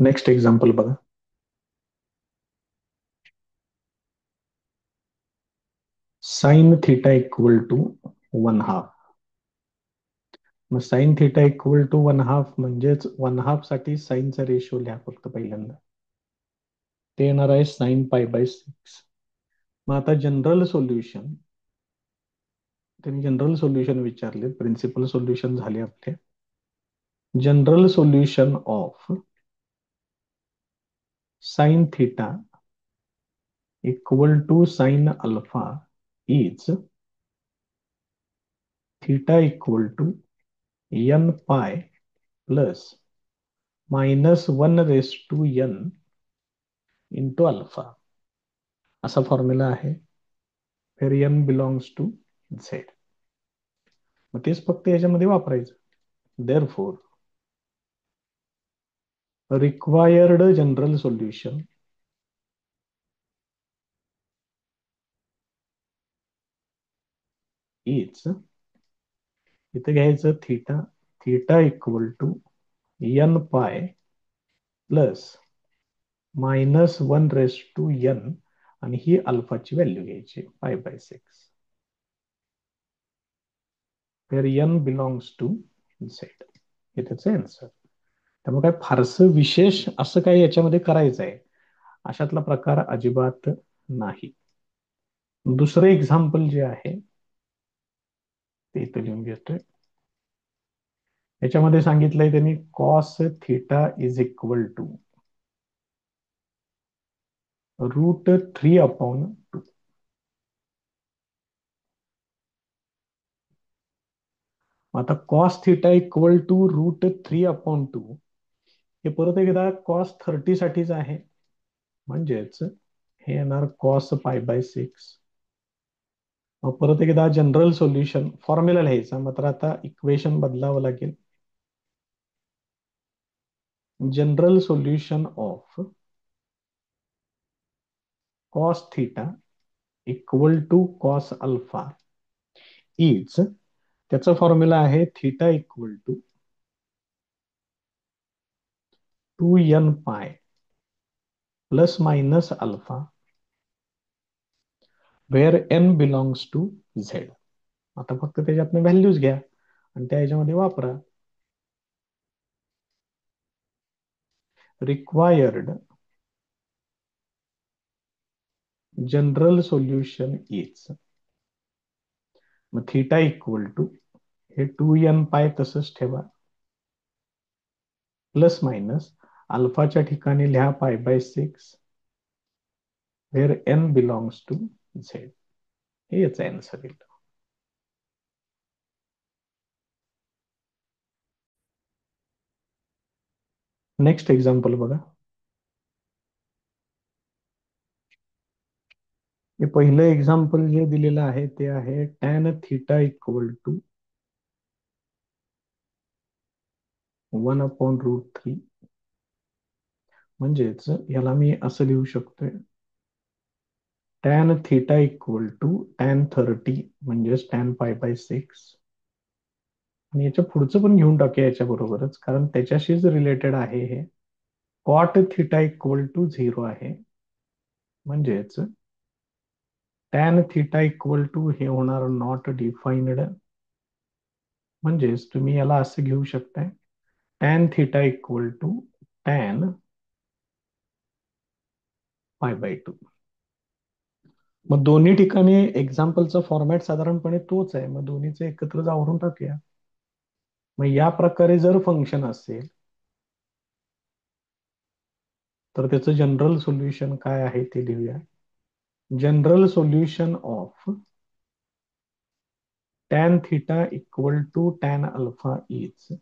Next example बघा. Sine theta equal to 1/2. मग sign theta equal to 1/2 म्हणजेच 1/2 साठी साईनचा रेशो लिहा फक्त पहिल्यांदा. ते येणार आहे साइन π/6. मग आता जनरल सोल्युशन विचारले, प्रिन्सिपल सोल्युशन झाले आपले. General solution of sine theta equal to sine alpha is theta equal to n pi plus -1 into alpha, असा फॉर्म्युला आहे. फिर n बिलॉंग्स टू झेड. मग तेच फक्त याच्यामध्ये वापरायचं. Therefore required general solution is, इथं घ्यायचं theta. Theta equal to n pi plus -1 आणि ही अल्फाची व्हॅल्यू घ्यायची π/6. तर n बिलॉंग्स टू झेड, हे त्याचं आन्सर. त्यामुळे काय फारसं विशेष असं काय याच्यामध्ये करायचं आहे अशातला प्रकार अजिबात नाही. दुसरं एक्झाम्पल जे आहे ते इथं लिहून घेतोय. याच्यामध्ये सांगितलंय त्यांनी cos theta is equal to √3/2. आता कॉस थिटा इक्वल टू √3/2 हे परत एकदा कॉस 30 साठीच आहे. म्हणजेच हे येणार कॉस π/6. मग परत एकदा जनरल सोल्युशन फॉर्म्युला लिहायचा. मात्र आता इक्वेशन बदलावं लागेल. General solution of cos theta equal to cos alpha is, त्याचा फॉर्म्युला आहे theta equal to 2n pi plus minus alpha where n belongs to Z. आता फक्त त्याच्यातनं व्हॅल्यूज घ्या आणि त्या ह्याच्यामध्ये वापरा. रिक्वायर्ड जनरल सोल्युशन इज, मग थिटा इक्वल टू हे 2n पाय तसंच ठेवा प्लस मायनस अल्फाच्या ठिकाणी लिहा π/6 where n belongs to Z. हे याचं आन्सर येईल. नेक्स्ट एक्झाम्पल बघा. हे पहिलं एक्झाम्पल जे दिलेलं आहे ते आहे टॅन थिटा इक्वल टू 1/√3. म्हणजेच याला मी असं लिहू शकतोय tan theta equal to tan 30 म्हणजेच टॅन π/6. आणि याच्या पुढचं पण घेऊन टाकूया याच्या बरोबरच, कारण त्याच्याशीच रिलेटेड आहे हे. कॉट थिटा इक्वल टू 0 आहे. म्हणजेच टॅन थिटा इक्वल टू हे होणार नॉट डिफाईन्ड. म्हणजेच तुम्ही याला असं घेऊ शकताय tan theta equal to tan π/2. मग दोन्ही ठिकाणी एक्झाम्पलचा फॉर्मॅट साधारणपणे तोच आहे. मग दोन्हीचे एकत्र आवरून टाकूया. मग या प्रकारे जर फंक्शन असेल तर त्याचं जनरल सोल्युशन काय आहे ते लिहूया. General solution of tan theta equal to tan alpha is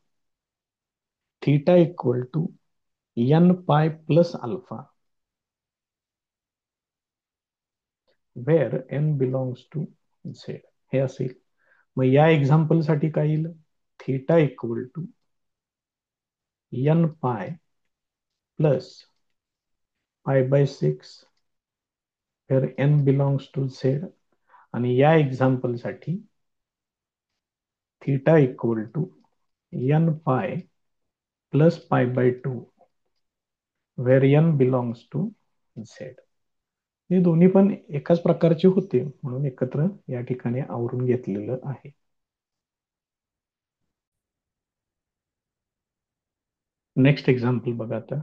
theta equal to n pi plus alpha where n belongs to Z, हे असेल. मग या एक्झाम्पल साठी काय येईल? Theta equal to n pi plus π/6 where n belongs to Z. आणि या example साठी theta equal to n pi plus π/2 where N belongs to Z. हे दोन्ही पण एकाच प्रकारचे होते म्हणून एकत्र या ठिकाणी आवरून घेतलेलं आहे. नेक्स्ट एक्झाम्पल बघा आता.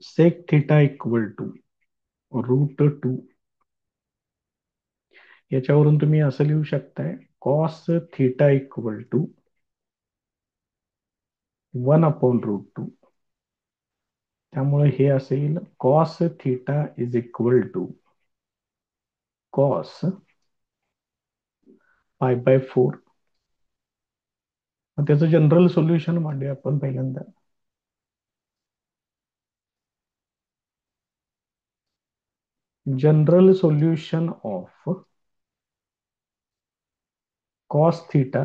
Sec theta equal to √2. याच्यावरून तुम्ही असं लिहू शकताय कॉस थिटा इक्वल टू 1/√2. त्यामुळे हे असेल cos theta is equal to cos π/4. त्याचं जनरल सोल्युशन मांडूया आपण पहिल्यांदा. General solution of cos theta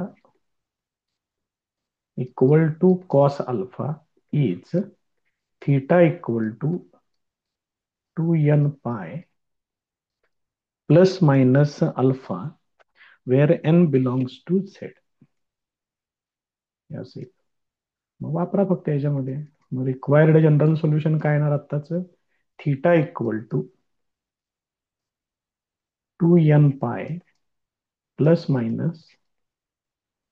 equal to cos alpha is theta equal to 2n pi plus minus alpha where n belongs to z. असे मग वापरा फक्त याच्यामध्ये. मग रिक्वायर्ड जनरल सोल्युशन काय येणार आत्ताच. Theta equal to 2n pi plus minus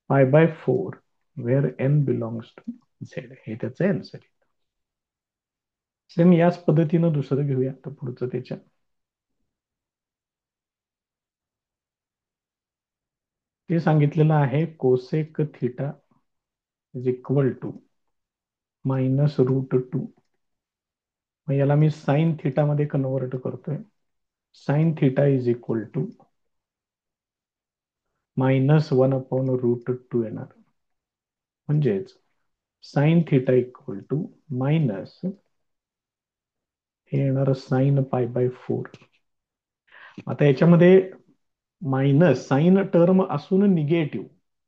π/4 where n belongs to Z. हे त्याचं आन्सर आहे. सेम याच पद्धतीनं दुसरं घेऊया तर पुढचं त्याच्या. ते सांगितलेलं आहे cosec theta is equal to -√2. मग याला मी साइन थिटा मध्ये कन्वर्ट करतोय. Sine theta is equal to -1/√2 येणार. म्हणजेच sine theta equal to minus हे येणार साइन π/4. आता याच्यामध्ये मायनस साइन टर्म असून निगेटिव्ह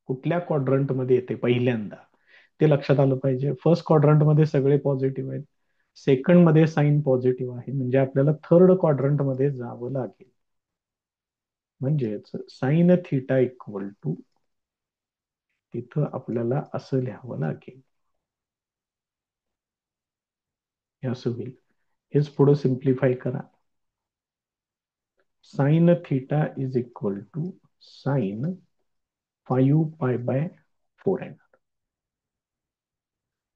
कुठल्या क्वाड्रंट मध्ये येते पहिल्यांदा ते लक्षात आलं पाहिजे. फर्स्ट क्वाड्रंट मध्ये सगळे पॉझिटिव्ह आहेत. सेकंड मध्ये साइन पॉझिटिव्ह आहे म्हणजे आपल्याला थर्ड क्वाड्रंट मध्ये जावं लागेल. म्हणजेच साइन थिटा इक्वल टू तिथं आपल्याला असं लिहावं लागेल. हे असं होईल. हेच पुढे सिम्प्लिफाय करा. Sine theta is equal to sine 5π/4 आहे.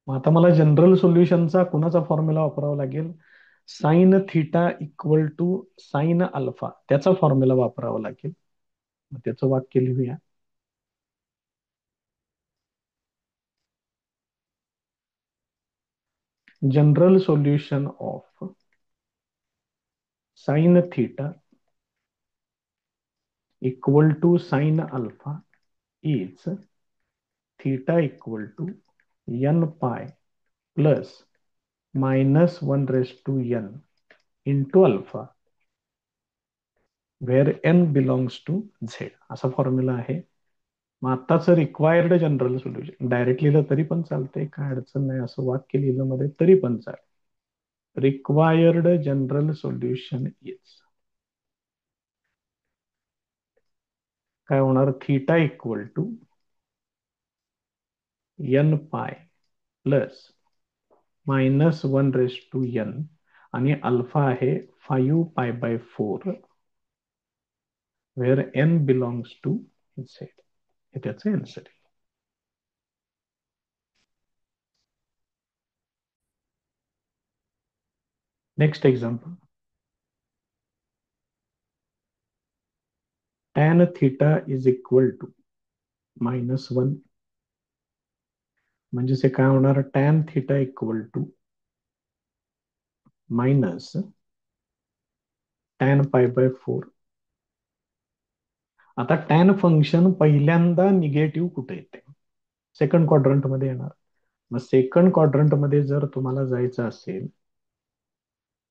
मग आता मला जनरल सोल्युशनचा कुणाचा फॉर्म्युला वापरावा लागेल. Sine theta equal to sine alpha त्याचा फॉर्म्युला वापरावा लागेल. मग त्याचं वाक्य लिहूया. General solution of sine theta equal to sine alpha is theta equal to n pi plus -1/n into alpha where n belongs to Z असा formula आहे. मग आत्ताच रिक्वायर्ड जनरल सोल्युशन डायरेक्ट लिहिलं तरी पण चालतंय, काय अडचण नाही. असं वाक्य लिहिलं मध्ये तरी पण चालेल. रिक्वायर्ड जनरल सोल्युशन इज काय होणार. Theta equal to n pi plus -1/n आणि अल्फा आहे 5π/4 where n belongs to Z. हे त्याचं आन्सर आहे. Next example. tan theta is equal to -1 म्हणजे हे काय होणार. tan theta equal to minus tan π/4. आता टॅन फंक्शन पहिल्यांदा निगेटिव्ह कुठे येते. सेकंड क्वाड्रंट मध्ये येणार. मग सेकंड क्वाड्रंट मध्ये जर तुम्हाला जायचं असेल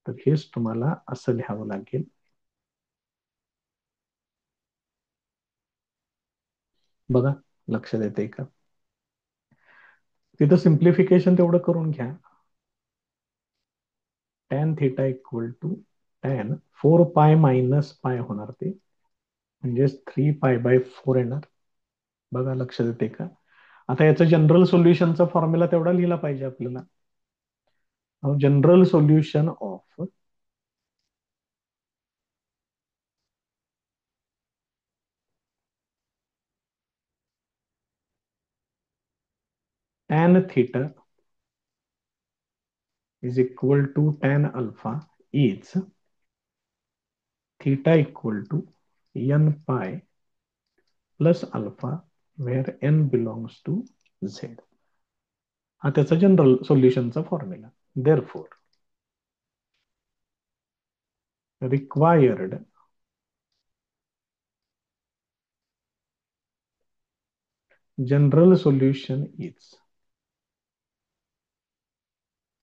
तर हेच तुम्हाला असं लिहावं लागेल. बघा लक्षात येते का. तिथं सिम्प्लिफिकेशन तेवढं करून घ्या. tan theta equal to tan 4π - π होणार ते म्हणजे 3π/4 येणार. बघा लक्षात येते का. आता याचं जनरल सोल्युशनचा फॉर्म्युला तेवढा लिहिला पाहिजे आपल्याला. General solution of tan theta is equal to tan alpha is theta equal to n pi plus alpha where n belongs to z. हा त्याचा जनरल सोल्युशनचा formula. Therefore required general solution is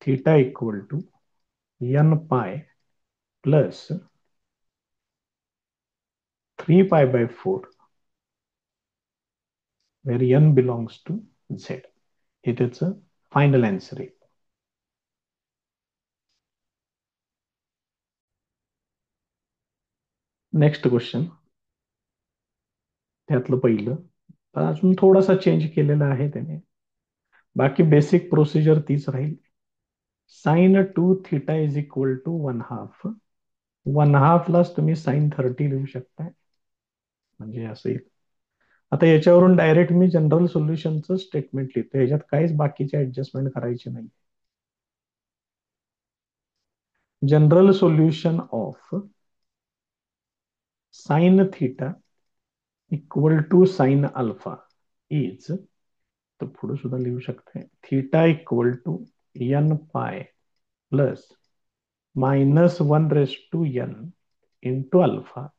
theta equal to n pi plus 3 pi by 4 where n belongs to z. हे त्याचं final answer आहे. Next question, त्यातलं पहिलं अजून थोडासा चेंज केलेला आहे त्याने, बाकी बेसिक प्रोसिजर तीच राहील. Sine 2 theta is equal to 1/2. 1/2लाच तुम्ही साइन 30 लिहू शकताय, म्हणजे असं येईल. आता याच्यावरून डायरेक्ट मी जनरल सोल्युशनचं स्टेटमेंट लिहितो, ह्याच्यात काहीच बाकीचे ऍडजस्टमेंट करायचे नाही. General solution of sine theta equal to sine alpha is, तर पुढे सुद्धा लिहू शकते, theta equal to n pi plus -1 into alpha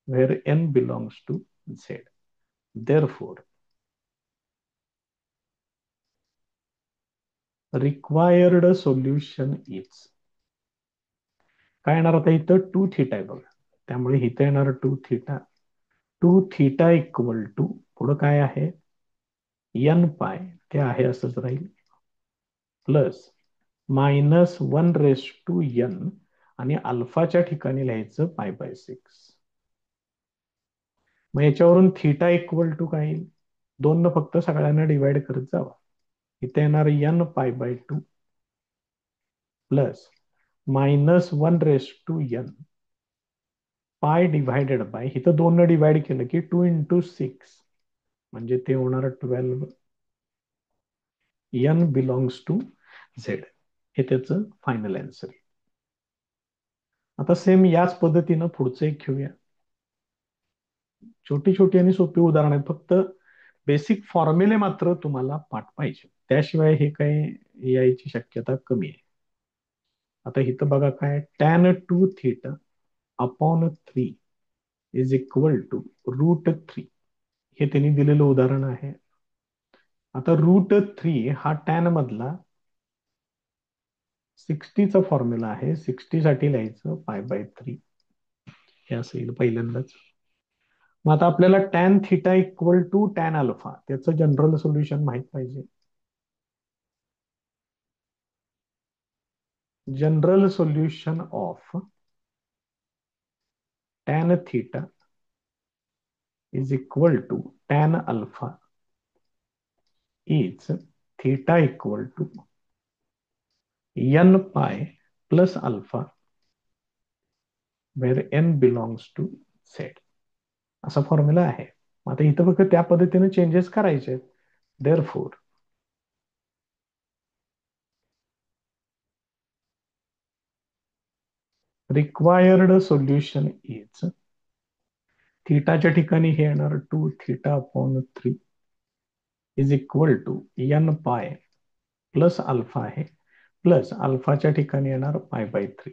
where n belongs to z. Therefore, required solution is, काय येणार आता इथं 2 थीटा आहे बघा, त्यामुळे इथं येणार 2 थीटा. 2 थीटा इक्वल टू पुढं काय आहे n पाय, ते आहे असंच राहील, प्लस -1 आणि अल्फाच्या ठिकाणी लिहायचं π/6. मग याच्यावरून थीटा इक्वल टू काय येईल, 2 न फक्त सगळ्यांना डिवाइड करत जावा. इथे येणार n π/2 प्लस -1 पाय डिव्हायडेड बाय, इथं 2 न डिवाइड केलं की 2 into 6, म्हणजे ते होणार 12. n belongs to z. हे त्याचं फायनल आन्सर आहे. आता सेम याच पद्धतीनं पुढचं एक घेऊया. छोटी छोटी आणि सोपी उदाहरण आहेत, फक्त बेसिक फॉर्म्युले मात्र तुम्हाला पाठ पाहिजे, त्याशिवाय हे काही यायची शक्यता कमी आहे. आता इथं बघा काय, tan 2 theta upon 3 is equal to √3. हे त्यांनी दिलेलं उदाहरण आहे. आता √3 हा टॅन मधला 60चा फॉर्म्युला आहे, 60 साठी लिहायचं π/3. हे असं येईल पहिल्यांदाच. मग आता आपल्याला tan theta equal to tan alpha, त्याचं जनरल सोल्युशन माहित पाहिजे. General solution of tan theta is equal to tan alpha is theta equal to n pi plus alpha where n belongs to z. असा formula आहे. आता इथं फक्त त्या पद्धतीने चेंजेस करायचे आहेत. देअरफॉर रिक्वायर्ड सोल्युशन इज, थीटाच्या ठिकाणी हे येणार 2 थीटा/3 is equal to n pi plus alpha आहे, प्लस अल्फाच्या ठिकाणी येणार π/3.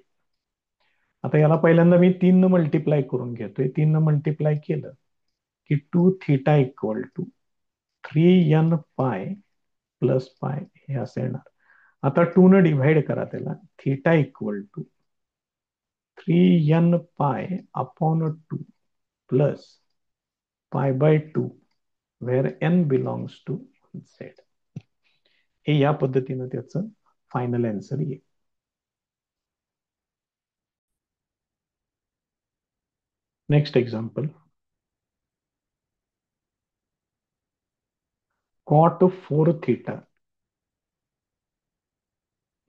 आता याला पहिल्यांदा मी 3 न मल्टिप्लाय करून घेतोय. 3 न मल्टिप्लाय केलं की 2 थीटा इक्वल टू 3n पाय प्लस पाय, हे असं येणार. आता 2 न डिव्हाइड करा त्याला, theta equal to 3n pi upon 2 plus π/2 where n belongs to z. हे या पद्धतीनं त्याचं फायनल आन्सर येईल. Next example, cot 4 theta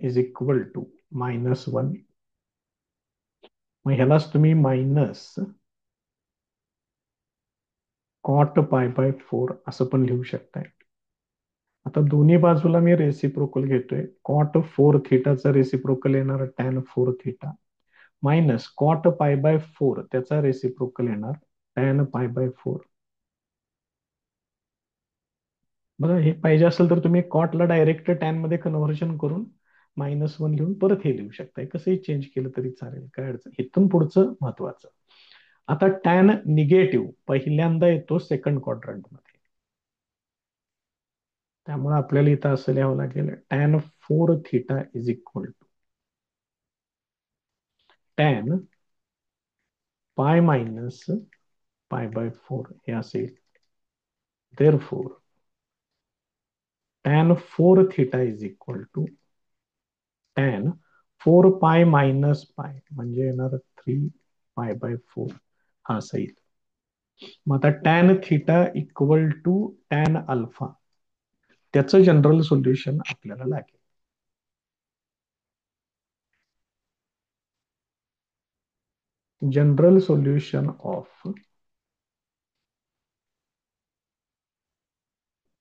is equal to -1. मग ह्यालाच तुम्ही मायनस कॉट π/4 असं पण लिहू शकताय. आता दोन्ही बाजूला मी रेसिप्रोकल घेतोय. कॉट 4 थीटाचा रेसिप्रोकल येणार tan 4 थीटा मायनस कॉट π/4 त्याचा रेसिप्रोकल येणार tan π/4. बघा हे पाहिजे असेल तर तुम्ही कॉटला डायरेक्ट टॅन मध्ये कन्व्हर्जन करून -1 लिहून परत हे लिहू शकताय. कसंही चेंज केलं तरी चालेल, काय अडचण. इथून पुढचं महत्वाचं. आता टॅन निगेटिव्ह पहिल्यांदा येतो सेकंड क्वाड्रंट मध्ये. त्यामुळे आपल्याला इथं असं लिहावं लागेल tan 4 theta is equal to tan pi minus π/4 हे असेल. Therefore tan 4 theta is equal to tan 4 pi minus pi म्हणजे येणार 3 π/4 हा असा येईल. मग आता tan theta equal to tan alpha त्याचं जनरल सोल्युशन आपल्याला लागेल. General solution of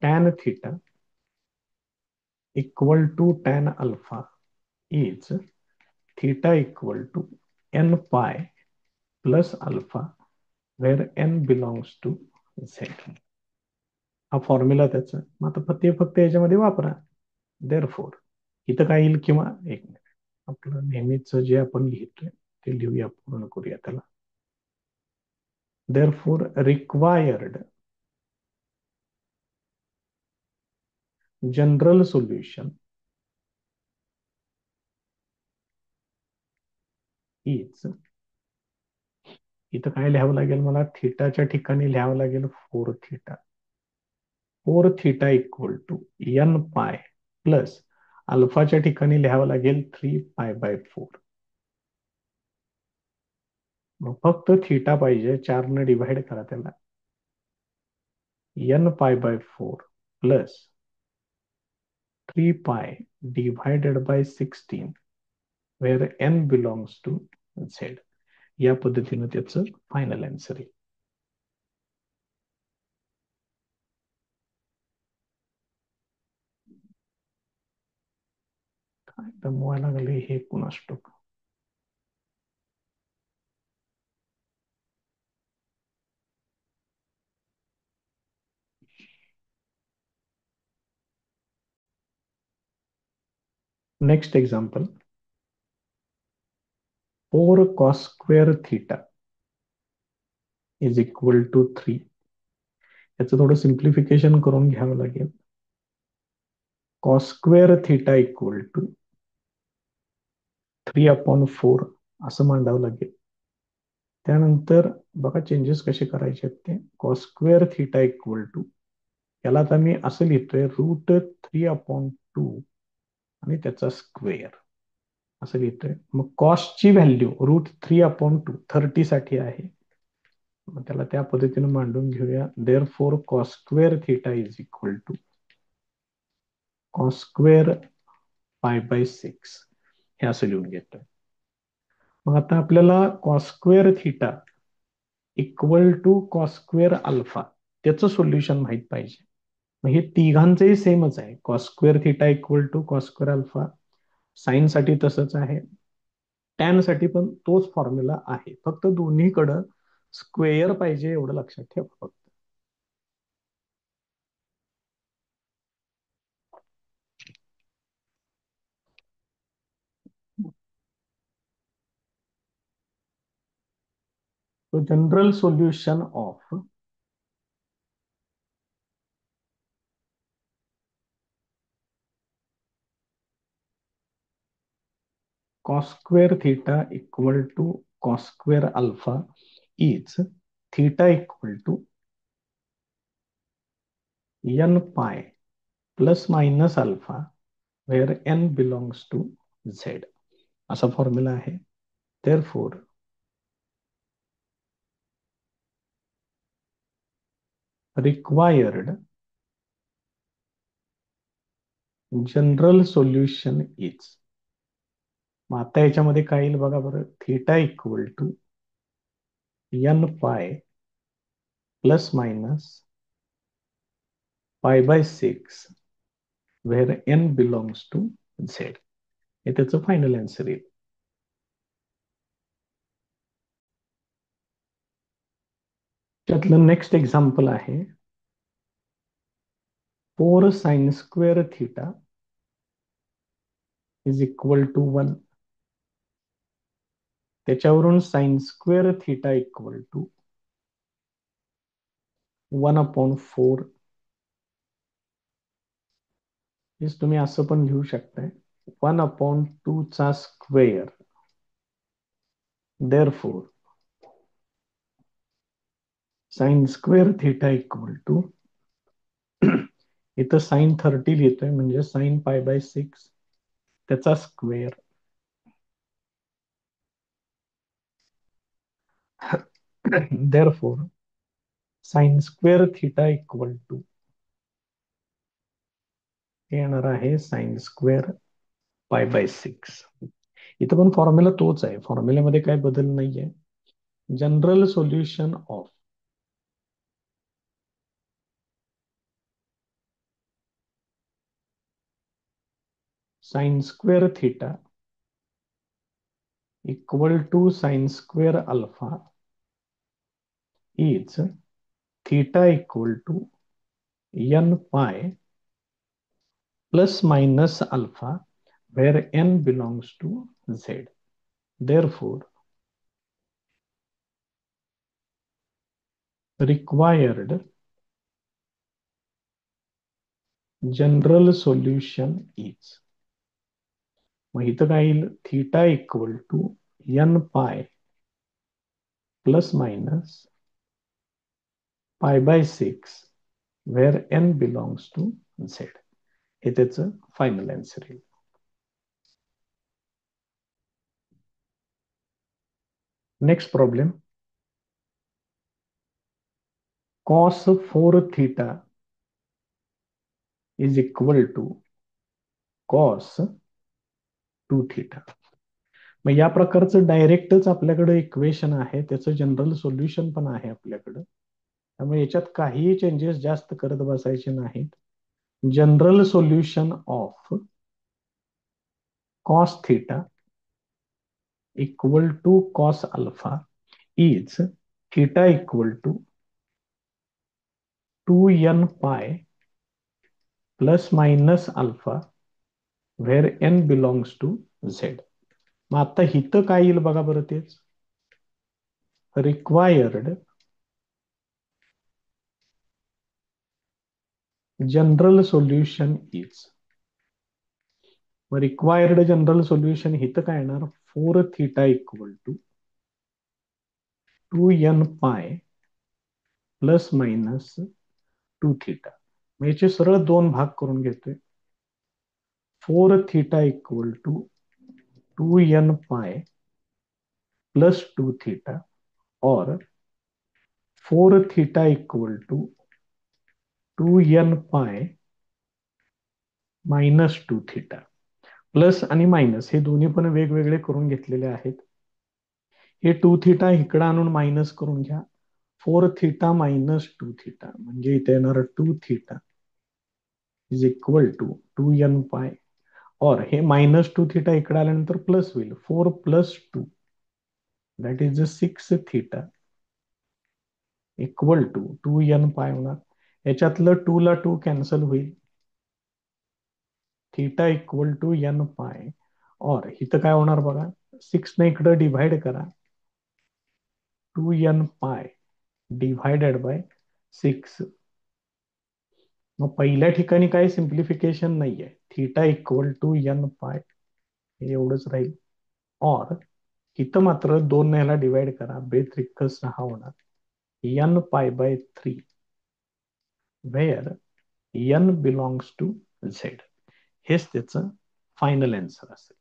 tan theta equal to tan alpha is theta equal to n pi plus alpha where n belongs to z. हा फॉर्म्युला त्याचा. मग आता फक्त याच्यामध्ये वापरा. देअरफॉर इथं काय येईल किंवा एक मिनिट आपलं नेहमीच जे आपण लिहितोय ते लिहूया, पूर्ण करूया त्याला. Therefore required general solution is, इथं काय लिहावं लागेल मला, थीटाच्या ठिकाणी लिहावं लागेल 4 theta. 4 theta equal to n pi plus अल्फाच्या ठिकाणी लिहावं लागेल 3 π/4. मग फक्त थीटा पाहिजे, 4 ने डिव्हाइड करा त्याला. n π/4 plus 3 pi divided by 16 where n belongs to z. या पद्धतीनं त्याचं फायनल आन्सर आहे. काय दमवायला लागले हे कुणास ठाऊक. Next example 4 cos² theta is equal to 3. याचं थोडं सिम्प्लिफिकेशन करून घ्यावं लागेल. cos² थीटा इक्वल टू 3/4 असं मांडावं लागेल. त्यानंतर बघा चेंजेस कसे करायचे आहेत ते. cos² थीटा इक्वल टू याला आता मी असं लिहितोय √3/2 आणि त्याचा स्क्वेअर असं लिहितोय. मग कॉसची व्हॅल्यू √3/2 30 साठी आहे. मग त्याला त्या पद्धतीने मांडून घेऊया. Therefore cos² theta is equal to cos² π/6 हे असं लिहून घेतोय. मग आता आपल्याला cos² theta equal to cos² alpha त्याचं सोल्युशन माहित पाहिजे. मग हे तिघांचंही सेमच आहे. cos² theta equal to cos² alpha. Sine साठी तसंच आहे. टॅन साठी पण तोच फॉर्म्युला आहे. फक्त दोन्हीकडं स्क्वेअर पाहिजे एवढं लक्षात ठेवा फक्त. So general solution of cos² theta equal to cos² alpha is theta equal to n pi plus minus alpha where n belongs to z असा फॉर्म्युला आहे. Therefore required general solution is. मग आता याच्यामध्ये काय येईल बघा बरं. Theta equal to N pi plus minus pi by 6 where N belongs to Z. हे त्याचं फायनल आन्सर येईल. त्यातलं नेक्स्ट एक्झाम्पल आहे 4 sine square theta is equal to 1. त्याच्यावरून sine square theta equal to 1/4. हेच तुम्ही असं पण लिहू शकताय 1/2 चा square. Therefore sine square theta equal to इथं साइन 30 लिहितोय म्हणजे साइन पाय बाय 6 त्याचा square. Therefore sine square theta equal to हे येणार आहे साइन स्क्वेअर पाय बाय 6. इथं पण फॉर्म्युला तोच आहे. फॉर्म्युल्यामध्ये काय बदल नाहीये. General solution of sine square theta equal to sine square alpha is theta equal to N pi plus minus alpha where n belongs to z. Therefore, required general solution is. मग इथं काय येईल theta equal to N pi plus minus pi by 6 where N belongs to Z. हे त्याचं final answer येईल. Next problem cos 4 theta is equal to cos 2 theta. मग या प्रकारचं डायरेक्टच आपल्याकडे इक्वेशन आहे. त्याचं जनरल सोल्युशन पण आहे आपल्याकडं. त्यामुळे याच्यात काहीही चेंजेस जास्त करत बसायचे नाहीत. General solution of cos theta equal to cos alpha is theta equal to 2n pi plus minus alpha where N belongs to Z. मग आता इथं काय येईल बघा बरं. तेच required general solution is. Required general solution इथं काय येणार 4 theta equal to 2n pi plus minus 2 theta. मग याचे सरळ दोन भाग करून घेतोय. 4 theta equal to 2n pi plus 2 theta और 4 theta equal to 2n pi minus 2 theta. Plus आणि मायनस हे दोन्ही पण वेगवेगळे करून घेतलेले आहेत. हे 2 थीटा इकडे आणून मायनस करून घ्या. 4 थीटा मायनस 2 थीटा म्हणजे इथे येणार 2 theta is equal to 2n पाय और हे मायनस 2 थीटा इकडे आल्यानंतर प्लस होईल 4 plus 2 that is 6 theta equal to 2n pi होणार. याच्यातलं 2 ला 2 कॅन्सल होईल. थीटा इक्वल टू एन पाय और इथं काय होणार बघा 6 ने इकडे डिव्हाइड करा 2n पाय डिव्हायडेड बाय 6. मग पहिल्या ठिकाणी काही सिम्प्लिफिकेशन नाहीये. थीटा इक्वल टू एन पाय हे एवढंच राहील. और इथं मात्र 2 ने ह्याला डिवाइड करा बेत्रिक 6 होणार N pi by 3 where N belongs to Z. हेच त्याचं फायनल आन्सर असेल.